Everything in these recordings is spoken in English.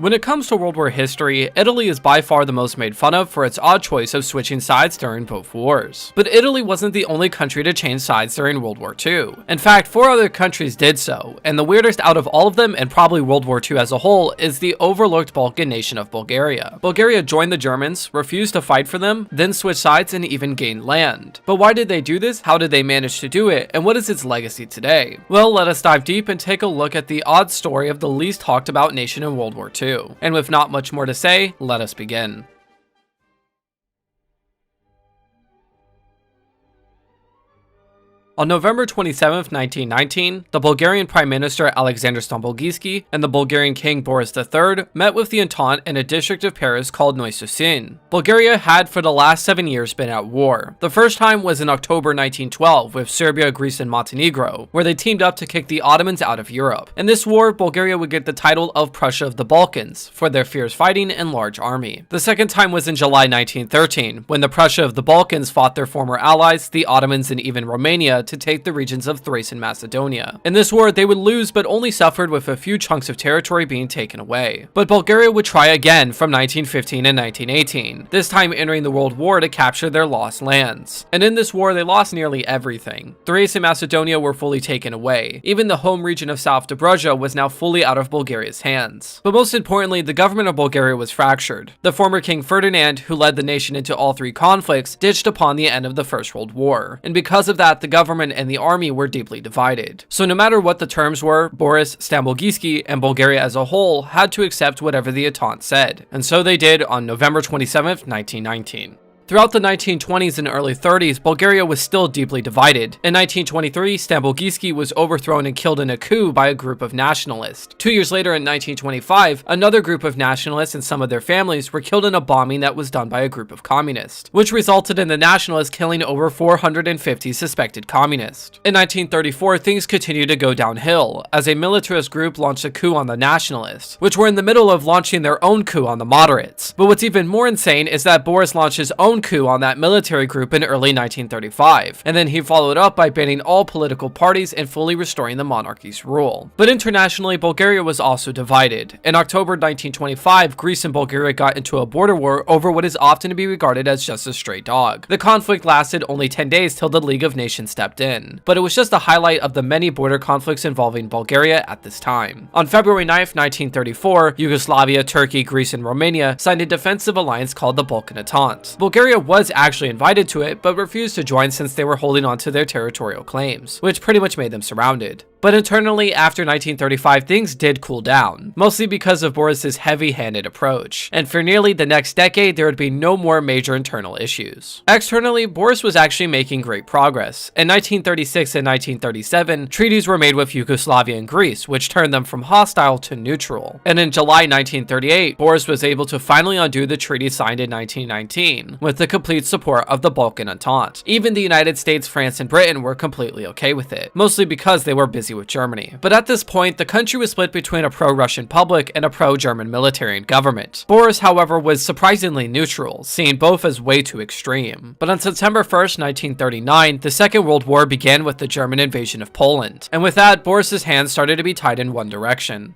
When it comes to World War history, Italy is by far the most made fun of for its odd choice of switching sides during both wars. But Italy wasn't the only country to change sides during World War II. In fact, 4 other countries did so, and the weirdest out of all of them, and probably World War II as a whole, is the overlooked Balkan nation of Bulgaria. Bulgaria joined the Germans, refused to fight for them, then switched sides and even gained land. But why did they do this? How did they manage to do it? And what is its legacy today? Well, let us dive deep and take a look at the odd story of the least talked about nation in World War II. And with not much more to say, let us begin. On November 27, 1919, the Bulgarian Prime Minister Alexander Stambulgski and the Bulgarian King Boris III met with the Entente in a district of Paris called Neuss-sur-Seine. Bulgaria had for the last 7 years been at war. The first time was in October 1912 with Serbia, Greece, and Montenegro, where they teamed up to kick the Ottomans out of Europe. In this war, Bulgaria would get the title of Prussia of the Balkans for their fierce fighting and large army. The second time was in July 1913, when the Prussia of the Balkans fought their former allies, the Ottomans and even Romania, to take the regions of Thrace and Macedonia. In this war, they would lose but only suffered with a few chunks of territory being taken away. But Bulgaria would try again from 1915 and 1918, this time entering the World War to capture their lost lands. And in this war, they lost nearly everything. Thrace and Macedonia were fully taken away. Even the home region of South Dobruja was now fully out of Bulgaria's hands. But most importantly, the government of Bulgaria was fractured. The former King Ferdinand, who led the nation into all 3 conflicts, ditched upon the end of the First World War. And because of that, the government and the army were deeply divided. So no matter what the terms were, Boris, Stambulgski, and Bulgaria as a whole had to accept whatever the Entente said. And so they did on November 27, 1919. Throughout the 1920s and early 30s, Bulgaria was still deeply divided. In 1923, Stambulgski was overthrown and killed in a coup by a group of nationalists. 2 years later in 1925, another group of nationalists and some of their families were killed in a bombing that was done by a group of communists, which resulted in the nationalists killing over 450 suspected communists. In 1934, things continued to go downhill, as a militarist group launched a coup on the nationalists, which were in the middle of launching their own coup on the moderates. But what's even more insane is that Boris launched his own coup on that military group in early 1935, and then he followed up by banning all political parties and fully restoring the monarchy's rule. But internationally, Bulgaria was also divided. In October 1925, Greece and Bulgaria got into a border war over what is often to be regarded as just a stray dog. The conflict lasted only 10 days till the League of Nations stepped in, but it was just a highlight of the many border conflicts involving Bulgaria at this time. On February 9, 1934, Yugoslavia, Turkey, Greece, and Romania signed a defensive alliance called the Balkan Entente. Bulgaria was actually invited to it, but refused to join since they were holding on to their territorial claims, which pretty much made them surrounded. But internally, after 1935, things did cool down, mostly because of Boris's heavy-handed approach, and for nearly the next decade, there would be no more major internal issues. Externally, Boris was actually making great progress. In 1936 and 1937, treaties were made with Yugoslavia and Greece, which turned them from hostile to neutral. And in July 1938, Boris was able to finally undo the treaty signed in 1919, with the complete support of the Balkan Entente. Even the United States, France, and Britain were completely okay with it, mostly because they were busy with Germany. But at this point, the country was split between a pro-Russian public and a pro-German military and government. Boris, however, was surprisingly neutral, seeing both as way too extreme. But on September 1st, 1939, the Second World War began with the German invasion of Poland. And with that, Boris's hands started to be tied in one direction.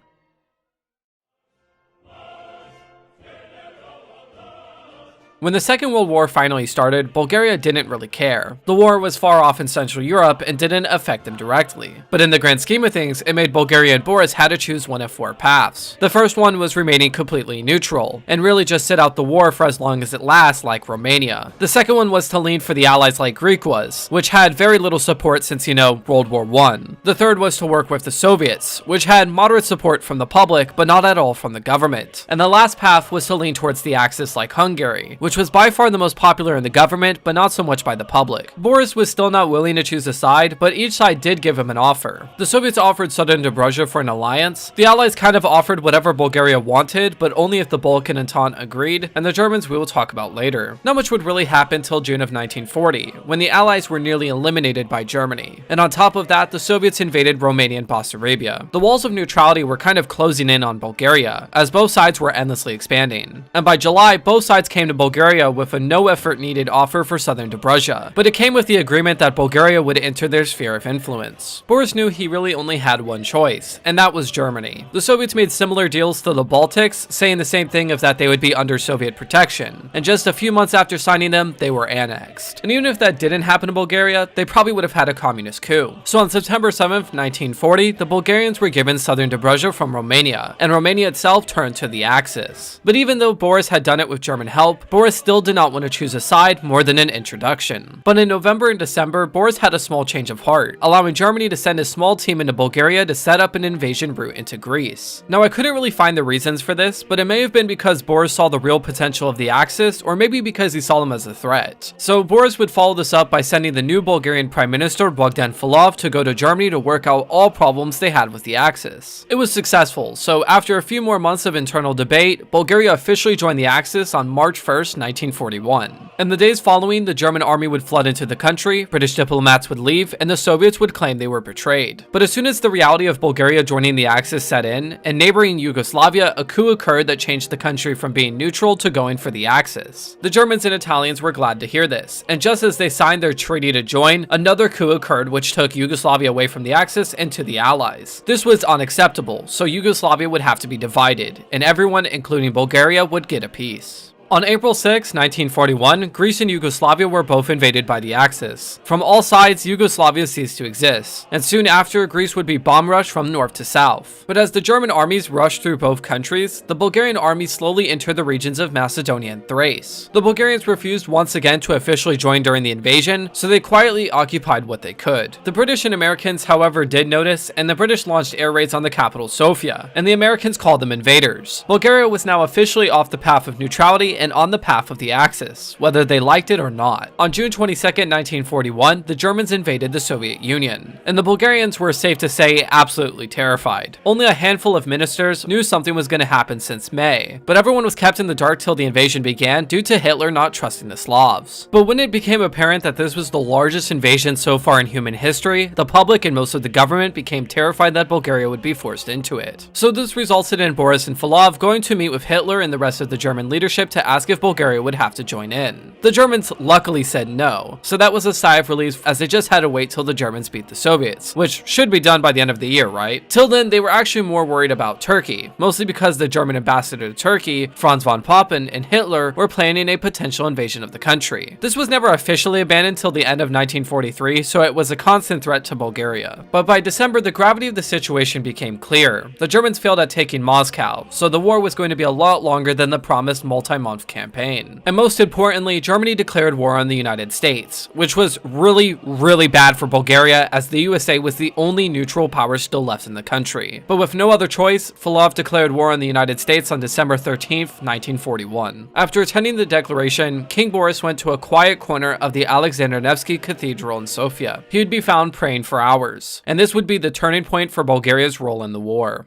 When the Second World War finally started, Bulgaria didn't really care. The war was far off in Central Europe and didn't affect them directly. But in the grand scheme of things, it made Bulgaria and Boris had to choose one of 4 paths. The first one was remaining completely neutral, and really just sit out the war for as long as it lasts, like Romania. The second one was to lean for the allies like Greece was, which had very little support since, World War I. The third was to work with the Soviets, which had moderate support from the public, but not at all from the government. And the last path was to lean towards the Axis like Hungary, which was by far the most popular in the government, but not so much by the public. Boris was still not willing to choose a side, but each side did give him an offer. The Soviets offered Southern Dobruja for an alliance, the Allies kind of offered whatever Bulgaria wanted, but only if the Balkan Entente agreed, and the Germans we will talk about later. Not much would really happen till June of 1940, when the Allies were nearly eliminated by Germany. And on top of that, the Soviets invaded Romania and Bessarabia. The walls of neutrality were kind of closing in on Bulgaria, as both sides were endlessly expanding. And by July, both sides came to Bulgaria Bulgaria with a no-effort needed offer for southern Dobruja, but it came with the agreement that Bulgaria would enter their sphere of influence. Boris knew he really only had one choice, and that was Germany. The Soviets made similar deals to the Baltics, saying the same thing of that they would be under Soviet protection, and just a few months after signing them, they were annexed. And even if that didn't happen in Bulgaria, they probably would have had a communist coup. So on September 7th, 1940, the Bulgarians were given southern Dobruja from Romania, and Romania itself turned to the Axis. But even though Boris had done it with German help, Boris still did not want to choose a side more than an introduction. But in November and December, Boris had a small change of heart, allowing Germany to send a small team into Bulgaria to set up an invasion route into Greece. Now, I couldn't really find the reasons for this, but it may have been because Boris saw the real potential of the Axis, or maybe because he saw them as a threat. So Boris would follow this up by sending the new Bulgarian Prime Minister Bogdan Filov to go to Germany to work out all problems they had with the Axis. It was successful, so after a few more months of internal debate, Bulgaria officially joined the Axis on March 1st, 1941. In the days following, the German army would flood into the country, British diplomats would leave, and the Soviets would claim they were betrayed. But as soon as the reality of Bulgaria joining the Axis set in, and neighboring Yugoslavia, a coup occurred that changed the country from being neutral to going for the Axis. The Germans and Italians were glad to hear this, and just as they signed their treaty to join, another coup occurred which took Yugoslavia away from the Axis and to the Allies. This was unacceptable, so Yugoslavia would have to be divided, and everyone, including Bulgaria, would get a piece. On April 6, 1941, Greece and Yugoslavia were both invaded by the Axis. From all sides, Yugoslavia ceased to exist, and soon after, Greece would be bomb rushed from north to south. But as the German armies rushed through both countries, the Bulgarian army slowly entered the regions of Macedonia and Thrace. The Bulgarians refused once again to officially join during the invasion, so they quietly occupied what they could. The British and Americans, however, did notice, and the British launched air raids on the capital Sofia, and the Americans called them invaders. Bulgaria was now officially off the path of neutrality and on the path of the Axis, whether they liked it or not. On June 22, 1941, the Germans invaded the Soviet Union, and the Bulgarians were, safe to say, absolutely terrified. Only a handful of ministers knew something was going to happen since May, but everyone was kept in the dark till the invasion began due to Hitler not trusting the Slavs. But when it became apparent that this was the largest invasion so far in human history, the public and most of the government became terrified that Bulgaria would be forced into it. So this resulted in Boris and Filov going to meet with Hitler and the rest of the German leadership to ask if Bulgaria would have to join in. The Germans luckily said no, so that was a sigh of relief as they just had to wait till the Germans beat the Soviets, which should be done by the end of the year, right? Till then, they were actually more worried about Turkey, mostly because the German ambassador to Turkey, Franz von Papen, and Hitler were planning a potential invasion of the country. This was never officially abandoned till the end of 1943, so it was a constant threat to Bulgaria. But by December, the gravity of the situation became clear. The Germans failed at taking Moscow, so the war was going to be a lot longer than the promised multi-month campaign. And most importantly, Germany declared war on the United States, which was really bad for Bulgaria as the USA was the only neutral power still left in the country. But with no other choice, Filov declared war on the United States on December 13th, 1941. After attending the declaration, King Boris went to a quiet corner of the Alexander Nevsky Cathedral in Sofia. He would be found praying for hours, and this would be the turning point for Bulgaria's role in the war.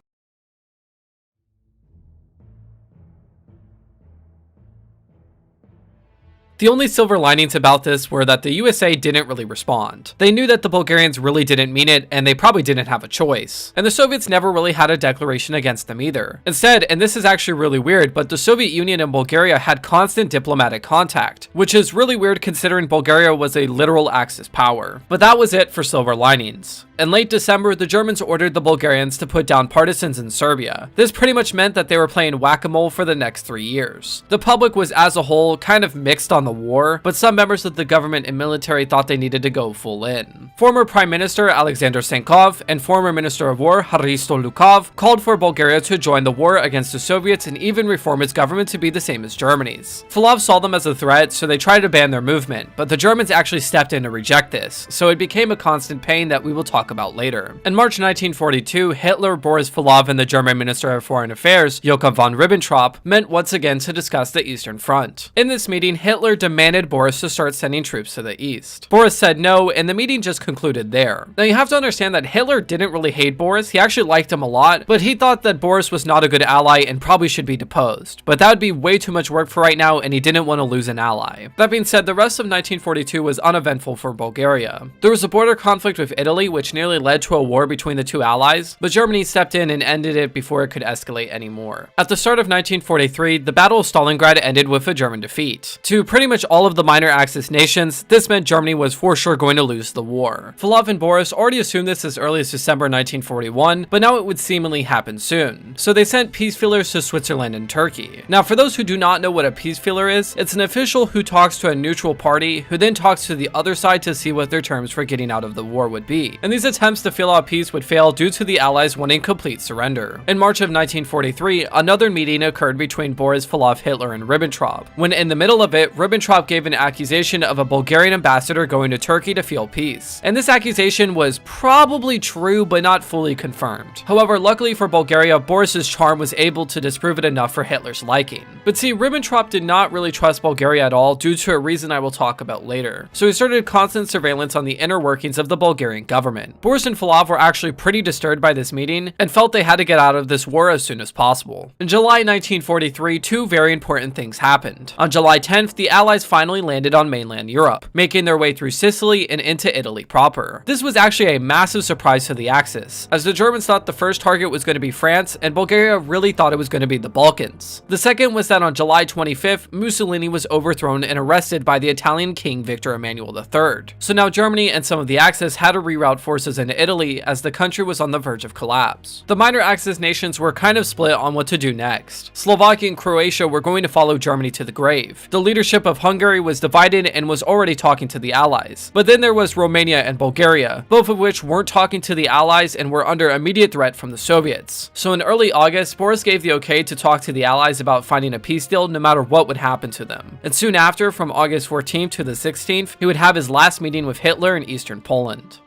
The only silver linings about this were that the USA didn't really respond. They knew that the Bulgarians really didn't mean it, and they probably didn't have a choice. And the Soviets never really had a declaration against them either. Instead, and this is actually really weird, but the Soviet Union and Bulgaria had constant diplomatic contact, which is really weird considering Bulgaria was a literal Axis power. But that was it for silver linings. In late December, the Germans ordered the Bulgarians to put down partisans in Serbia. This pretty much meant that they were playing whack-a-mole for the next 3 years. The public was, as a whole, kind of mixed on the war, but some members of the government and military thought they needed to go full in. Former Prime Minister Alexander Senkov and former Minister of War Hristo Lukov called for Bulgaria to join the war against the Soviets and even reform its government to be the same as Germany's. Filov saw them as a threat, so they tried to ban their movement, but the Germans actually stepped in to reject this, so it became a constant pain that we will talk about later. In March 1942, Hitler, Boris Filov, and the German Minister of Foreign Affairs, Joachim von Ribbentrop, met once again to discuss the Eastern Front. In this meeting, Hitler demanded Boris to start sending troops to the east. Boris said no, and the meeting just concluded there. Now you have to understand that Hitler didn't really hate Boris, he actually liked him a lot, but he thought that Boris was not a good ally and probably should be deposed. But that would be way too much work for right now, and he didn't want to lose an ally. That being said, the rest of 1942 was uneventful for Bulgaria. There was a border conflict with Italy, which nearly led to a war between the two allies, but Germany stepped in and ended it before it could escalate anymore. At the start of 1943, the Battle of Stalingrad ended with a German defeat. To pretty much all of the minor Axis nations, this meant Germany was for sure going to lose the war. Fulov and Boris already assumed this as early as December 1941, but now it would seemingly happen soon. So they sent peace feelers to Switzerland and Turkey. Now for those who do not know what a peace feeler is, it's an official who talks to a neutral party, who then talks to the other side to see what their terms for getting out of the war would be. And these attempts to feel out peace would fail due to the Allies wanting complete surrender. In March of 1943, another meeting occurred between Boris, Fulov, Hitler, and Ribbentrop. When in the middle of it, Ribbentrop gave an accusation of a Bulgarian ambassador going to Turkey to feel peace. And this accusation was probably true, but not fully confirmed. However, luckily for Bulgaria, Boris's charm was able to disprove it enough for Hitler's liking. But see, Ribbentrop did not really trust Bulgaria at all due to a reason I will talk about later. So he started constant surveillance on the inner workings of the Bulgarian government. Boris and Fulov were actually pretty disturbed by this meeting and felt they had to get out of this war as soon as possible. In July 1943, two very important things happened. On July 10th, the Allies finally landed on mainland Europe, making their way through Sicily and into Italy proper. This was actually a massive surprise to the Axis, as the Germans thought the first target was going to be France, and Bulgaria really thought it was going to be the Balkans. The second was that on July 25th, Mussolini was overthrown and arrested by the Italian King Victor Emmanuel III. So now Germany and some of the Axis had to reroute forces into Italy as the country was on the verge of collapse. The minor Axis nations were kind of split on what to do next. Slovakia and Croatia were going to follow Germany to the grave. The leadership of Hungary was divided and was already talking to the Allies. But then there was Romania and Bulgaria, both of which weren't talking to the Allies and were under immediate threat from the Soviets. So in early August, Boris gave the okay to talk to the Allies about finding a peace deal no matter what would happen to them. And soon after, from August 14th to the 16th, he would have his last meeting with Hitler in Eastern Poland.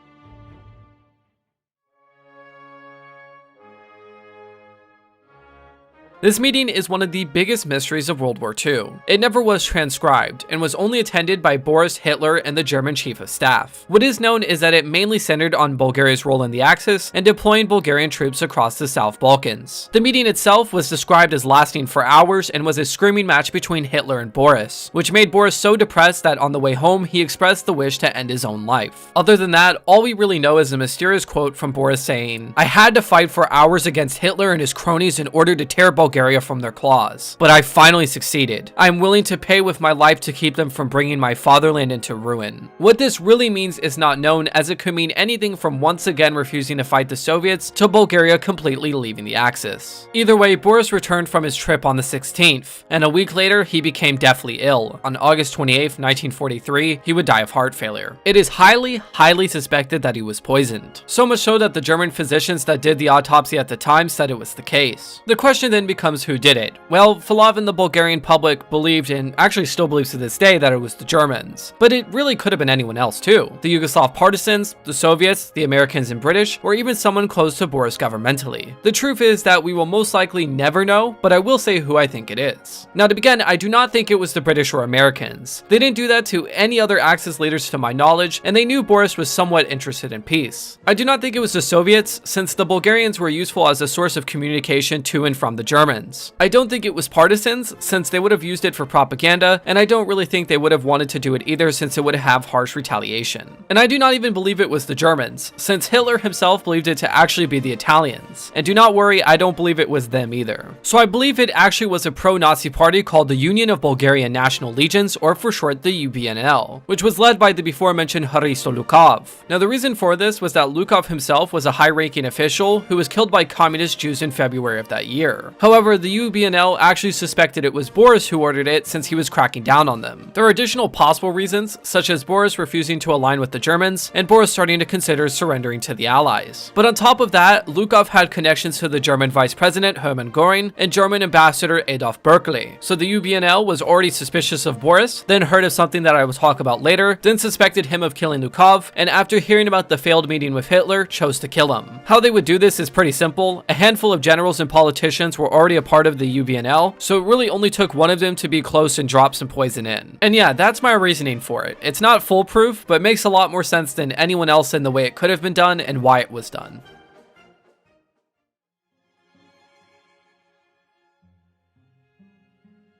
This meeting is one of the biggest mysteries of World War II. It never was transcribed, and was only attended by Boris, Hitler, and the German Chief of Staff. What is known is that it mainly centered on Bulgaria's role in the Axis and deploying Bulgarian troops across the South Balkans. The meeting itself was described as lasting for hours and was a screaming match between Hitler and Boris, which made Boris so depressed that on the way home he expressed the wish to end his own life. Other than that, all we really know is a mysterious quote from Boris saying, "I had to fight for hours against Hitler and his cronies in order to tear Bulgaria from their claws. But I finally succeeded. I am willing to pay with my life to keep them from bringing my fatherland into ruin." What this really means is not known, as it could mean anything from once again refusing to fight the Soviets to Bulgaria completely leaving the Axis. Either way, Boris returned from his trip on the 16th, and a week later he became deathly ill. On August 28th, 1943, he would die of heart failure. It is highly suspected that he was poisoned. So much so that the German physicians that did the autopsy at the time said it was the case. The question then becomes who did it. Well, Fulov and the Bulgarian public believed, and actually still believes to this day, that it was the Germans. But it really could have been anyone else too. The Yugoslav partisans, the Soviets, the Americans and British, or even someone close to Boris governmentally. The truth is that we will most likely never know, but I will say who I think it is. Now to begin, I do not think it was the British or Americans. They didn't do that to any other Axis leaders to my knowledge, and they knew Boris was somewhat interested in peace. I do not think it was the Soviets, since the Bulgarians were useful as a source of communication to and from the Germans. I don't think it was partisans, since they would have used it for propaganda, and I don't really think they would have wanted to do it either, since it would have harsh retaliation. And I do not even believe it was the Germans, since Hitler himself believed it to actually be the Italians. And do not worry, I don't believe it was them either. So I believe it actually was a pro-Nazi party called the Union of Bulgarian National Legions, or for short the UBNL, which was led by the before mentioned Hristo Lukov. Now the reason for this was that Lukov himself was a high-ranking official who was killed by communist Jews in February of that year. However, the UBNL actually suspected it was Boris who ordered it, since he was cracking down on them. There are additional possible reasons, such as Boris refusing to align with the Germans, and Boris starting to consider surrendering to the Allies. But on top of that, Lukov had connections to the German Vice President Hermann Göring and German Ambassador Adolf Berkeley. So the UBNL was already suspicious of Boris, then heard of something that I will talk about later, then suspected him of killing Lukov, and after hearing about the failed meeting with Hitler, chose to kill him. How they would do this is pretty simple. A handful of generals and politicians were already already a part of the UBNL, so it really only took one of them to be close and drop some poison in. And yeah, that's my reasoning for it. It's not foolproof, but makes a lot more sense than anyone else in the way it could have been done and why it was done.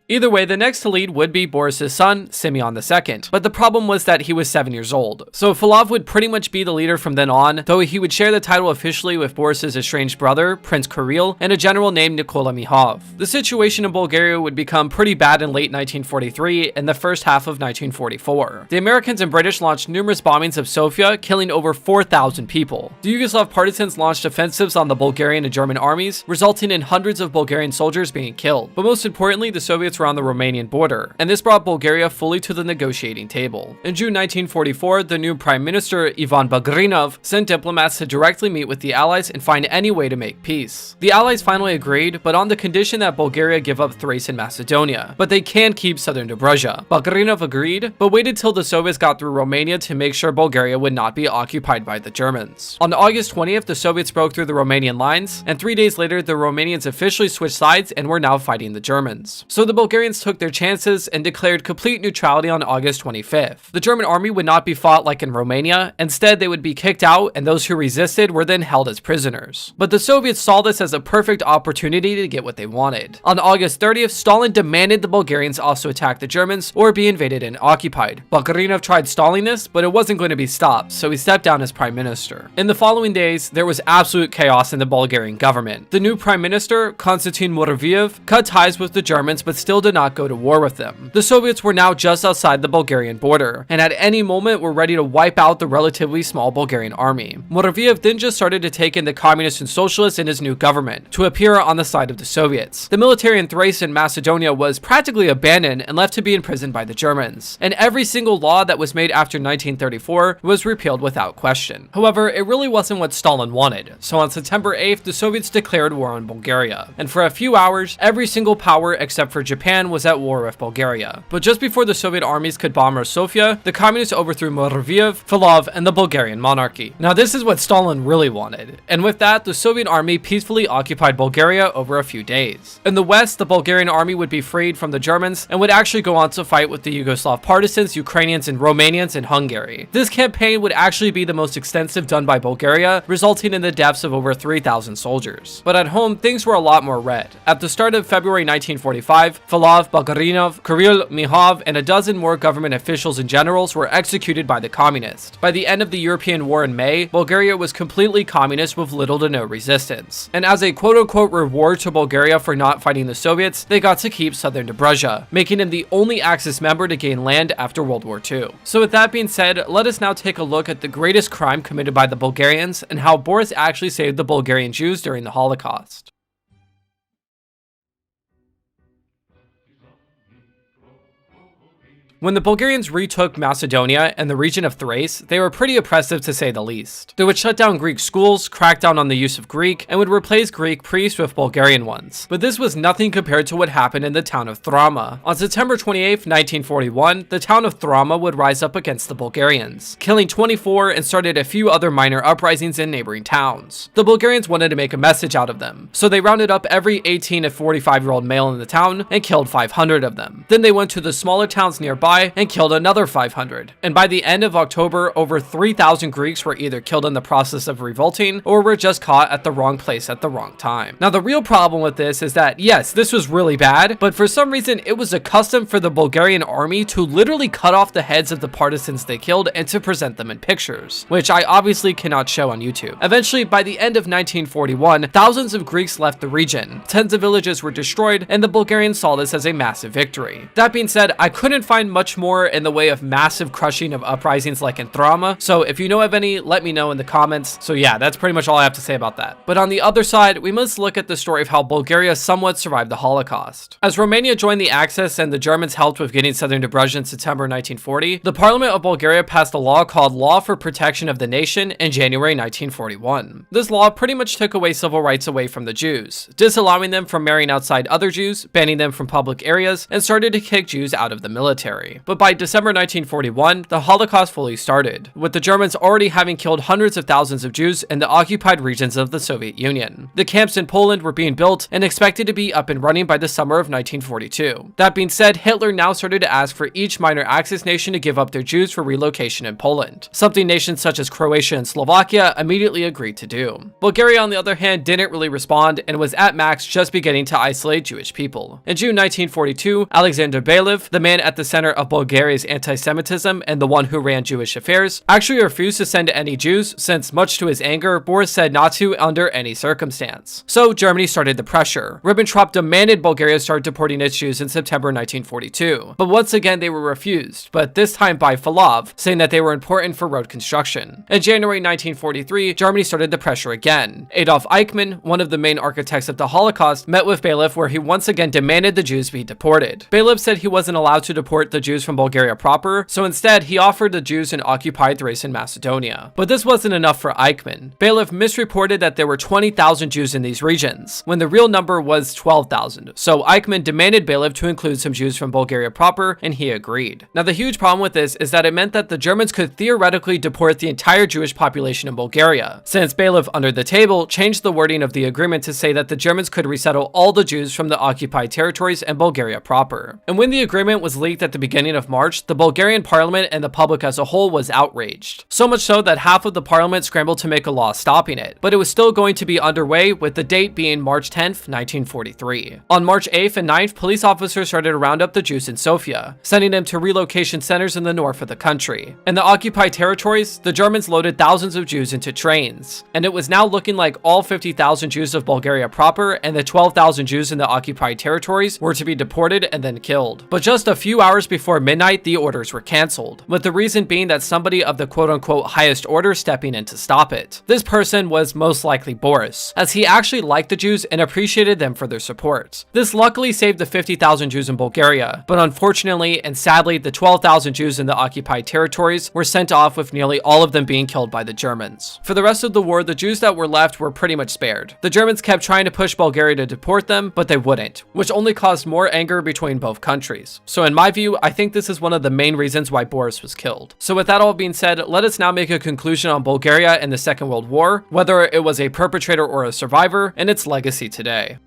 Either way, the next to lead would be Boris's son, Simeon II, but the problem was that he was 7 years old. So Falov would pretty much be the leader from then on, though he would share the title officially with Boris's estranged brother, Prince Kirill, and a general named Nikola Mihov. The situation in Bulgaria would become pretty bad in late 1943 and the first half of 1944. The Americans and British launched numerous bombings of Sofia, killing over 4,000 people. The Yugoslav partisans launched offensives on the Bulgarian and German armies, resulting in hundreds of Bulgarian soldiers being killed. But most importantly, the Soviets were on the Romanian border, and this brought Bulgaria fully to the negotiating table. In June 1944, the new Prime Minister, Ivan Bagrinov, sent diplomats to directly meet with the Allies and find any way to make peace. The Allies finally agreed, but on the condition that Bulgaria give up Thrace and Macedonia, but they can keep southern Dobruja. Bagrinov agreed, but waited till the Soviets got through Romania to make sure Bulgaria would not be occupied by the Germans. On August 20th, the Soviets broke through the Romanian lines, and 3 days later, the Romanians officially switched sides and were now fighting the Germans. So the Bulgarians took their chances and declared complete neutrality on August 25th. The German army would not be fought like in Romania. Instead, they would be kicked out, and those who resisted were then held as prisoners. But the Soviets saw this as a perfect opportunity to get what they wanted. On August 30th, Stalin demanded the Bulgarians also attack the Germans or be invaded and occupied. Bagrinov tried stalling this, but it wasn't going to be stopped, so he stepped down as prime minister. In the following days, there was absolute chaos in the Bulgarian government. The new prime minister, Konstantin Muraviev, cut ties with the Germans but still did not go to war with them. The Soviets were now just outside the Bulgarian border, and at any moment were ready to wipe out the relatively small Bulgarian army. Muraviev then just started to take in the communists and socialists in his new government, to appear on the side of the Soviets. The military in Thrace and Macedonia was practically abandoned and left to be imprisoned by the Germans, and every single law that was made after 1934 was repealed without question. However, it really wasn't what Stalin wanted, so on September 8th, the Soviets declared war on Bulgaria, and for a few hours, every single power except for Japan was at war with Bulgaria. But just before the Soviet armies could bomb Sofia, the communists overthrew Muraviev, Falov, and the Bulgarian monarchy. Now this is what Stalin really wanted, and with that, the Soviet army peacefully occupied Bulgaria over a few days. In the west, the Bulgarian army would be freed from the Germans and would actually go on to fight with the Yugoslav partisans, Ukrainians, and Romanians in Hungary. This campaign would actually be the most extensive done by Bulgaria, resulting in the deaths of over 3,000 soldiers. But at home, things were a lot more red. At the start of February 1945, Falov, Bagrinov, Kirill, Mihov, and a dozen more government officials and generals were executed by the communists. By the end of the European war in May, Bulgaria was completely communist with little to no resistance. And as a quote-unquote reward to Bulgaria for not fighting the Soviets, they got to keep southern Dobruja, making him the only Axis member to gain land after World War II. So with that being said, let us now take a look at the greatest crime committed by the Bulgarians and how Boris actually saved the Bulgarian Jews during the Holocaust. When the Bulgarians retook Macedonia and the region of Thrace, they were pretty oppressive to say the least. They would shut down Greek schools, crack down on the use of Greek, and would replace Greek priests with Bulgarian ones. But this was nothing compared to what happened in the town of Thrama. On September 28, 1941, the town of Thrama would rise up against the Bulgarians, killing 24 and started a few other minor uprisings in neighboring towns. The Bulgarians wanted to make a message out of them, so they rounded up every 18 to 45-year-old male in the town and killed 500 of them. Then they went to the smaller towns nearby and killed another 500. And by the end of October, over 3,000 Greeks were either killed in the process of revolting or were just caught at the wrong place at the wrong time. Now the real problem with this is that yes, this was really bad, but for some reason it was a custom for the Bulgarian army to literally cut off the heads of the partisans they killed and to present them in pictures, which I obviously cannot show on YouTube. Eventually, by the end of 1941, thousands of Greeks left the region, tens of villages were destroyed, and the Bulgarians saw this as a massive victory. That being said, I couldn't find much more in the way of massive crushing of uprisings like in Thrama, so if you know of any, let me know in the comments. So yeah, that's pretty much all I have to say about that. But on the other side, we must look at the story of how Bulgaria somewhat survived the Holocaust. As Romania joined the Axis and the Germans helped with getting southern Dobruja in September 1940, the Parliament of Bulgaria passed a law called Law for Protection of the Nation in January 1941. This law pretty much took away civil rights away from the Jews, disallowing them from marrying outside other Jews, banning them from public areas, and started to kick Jews out of the military. Hungary. But by December 1941, the Holocaust fully started, with the Germans already having killed hundreds of thousands of Jews in the occupied regions of the Soviet Union. The camps in Poland were being built and expected to be up and running by the summer of 1942. That being said, Hitler now started to ask for each minor Axis nation to give up their Jews for relocation in Poland, something nations such as Croatia and Slovakia immediately agreed to do. Bulgaria, on the other hand, didn't really respond and was at max just beginning to isolate Jewish people. In June 1942, Alexander Belev, the man at the center of Bulgaria's anti-Semitism and the one who ran Jewish affairs, actually refused to send any Jews since, much to his anger, Boris said not to under any circumstance. So Germany started the pressure. Ribbentrop demanded Bulgaria start deporting its Jews in September 1942, but once again they were refused, but this time by Falov, saying that they were important for road construction. In January 1943, Germany started the pressure again. Adolf Eichmann, one of the main architects of the Holocaust, met with Belev where he once again demanded the Jews be deported. Belev said he wasn't allowed to deport the Jews from Bulgaria proper, so instead he offered the Jews in occupied Thrace and Macedonia. But this wasn't enough for Eichmann. Belev misreported that there were 20,000 Jews in these regions, when the real number was 12,000, so Eichmann demanded Belev to include some Jews from Bulgaria proper, and he agreed. Now the huge problem with this is that it meant that the Germans could theoretically deport the entire Jewish population in Bulgaria, since Belev under the table changed the wording of the agreement to say that the Germans could resettle all the Jews from the occupied territories and Bulgaria proper. And when the agreement was leaked at the beginning of March, the Bulgarian parliament and the public as a whole was outraged. So much so that half of the parliament scrambled to make a law stopping it, but it was still going to be underway, with the date being March 10th, 1943. On March 8th and 9th, police officers started to round up the Jews in Sofia, sending them to relocation centers in the north of the country. In the occupied territories, the Germans loaded thousands of Jews into trains, and it was now looking like all 50,000 Jews of Bulgaria proper and the 12,000 Jews in the occupied territories were to be deported and then killed. But just a few hours before midnight, the orders were cancelled, with the reason being that somebody of the quote-unquote highest order stepping in to stop it. This person was most likely Boris, as he actually liked the Jews and appreciated them for their support. This luckily saved the 50,000 Jews in Bulgaria, but unfortunately and sadly, the 12,000 Jews in the occupied territories were sent off, with nearly all of them being killed by the Germans. For the rest of the war, the Jews that were left were pretty much spared. The Germans kept trying to push Bulgaria to deport them, but they wouldn't, which only caused more anger between both countries. So in my view, I think this is one of the main reasons why Boris was killed. So with that all being said, let us now make a conclusion on Bulgaria and the Second World War, whether it was a perpetrator or a survivor, and its legacy today.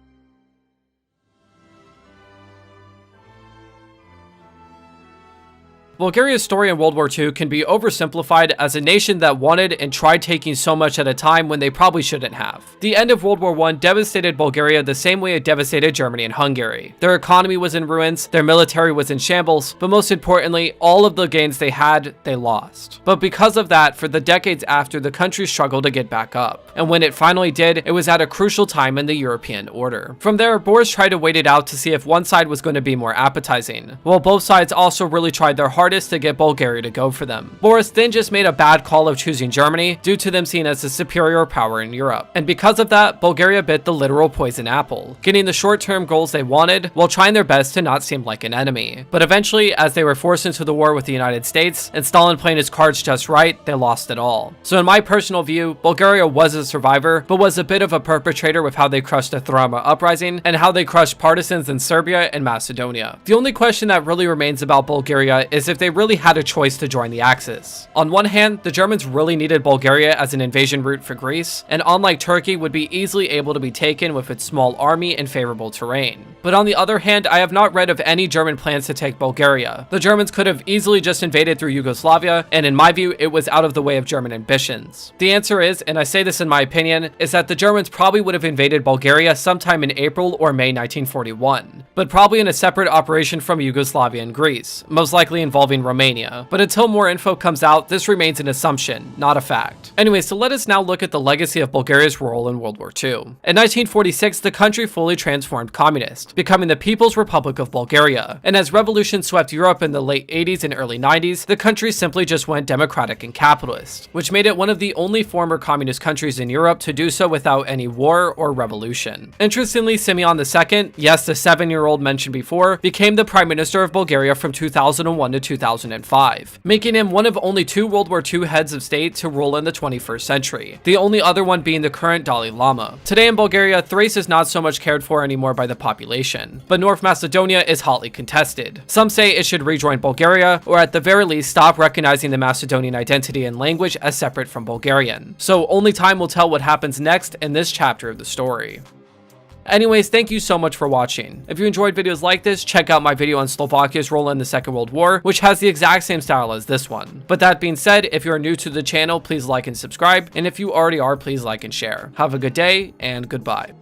Bulgaria's story in World War II can be oversimplified as a nation that wanted and tried taking so much at a time when they probably shouldn't have. The end of World War I devastated Bulgaria the same way it devastated Germany and Hungary. Their economy was in ruins, their military was in shambles, but most importantly, all of the gains they had, they lost. But because of that, for the decades after, the country struggled to get back up. And when it finally did, it was at a crucial time in the European order. From there, Boris tried to wait it out to see if one side was going to be more appetizing, while both sides also really tried their hardest to get Bulgaria to go for them. Boris then just made a bad call of choosing Germany due to them seen as the superior power in Europe. And because of that, Bulgaria bit the literal poison apple, getting the short-term goals they wanted while trying their best to not seem like an enemy. But eventually, as they were forced into the war with the United States and Stalin playing his cards just right, they lost it all. So in my personal view, Bulgaria was a survivor, but was a bit of a perpetrator with how they crushed the Thrama uprising and how they crushed partisans in Serbia and Macedonia. The only question that really remains about Bulgaria is if they really had a choice to join the Axis. On one hand, the Germans really needed Bulgaria as an invasion route for Greece, and unlike Turkey, would be easily able to be taken with its small army and favorable terrain. But on the other hand, I have not read of any German plans to take Bulgaria. The Germans could have easily just invaded through Yugoslavia, and in my view, it was out of the way of German ambitions. The answer is, and I say this in my opinion, is that the Germans probably would have invaded Bulgaria sometime in April or May 1941, but probably in a separate operation from Yugoslavia and Greece, most likely involving Romania. But until more info comes out, this remains an assumption, not a fact. Anyway, so let us now look at the legacy of Bulgaria's role in World War II. In 1946, the country fully transformed communist, becoming the People's Republic of Bulgaria. And as revolution swept Europe in the late 80s and early 90s, the country simply just went democratic and capitalist, which made it one of the only former communist countries in Europe to do so without any war or revolution. Interestingly, Simeon II, yes, the 7-year-old 17-year-old mentioned before, became the Prime Minister of Bulgaria from 2001 to 2005, making him one of only 2 World War II heads of state to rule in the 21st century, the only other one being the current Dalai Lama. Today in Bulgaria, Thrace is not so much cared for anymore by the population, but North Macedonia is hotly contested. Some say it should rejoin Bulgaria, or at the very least stop recognizing the Macedonian identity and language as separate from Bulgarian. So only time will tell what happens next in this chapter of the story. Anyways, thank you so much for watching. If you enjoyed videos like this, check out my video on Slovakia's role in the Second World War, which has the exact same style as this one. But that being said, if you're new to the channel, please like and subscribe, and if you already are, please like and share. Have a good day, and goodbye.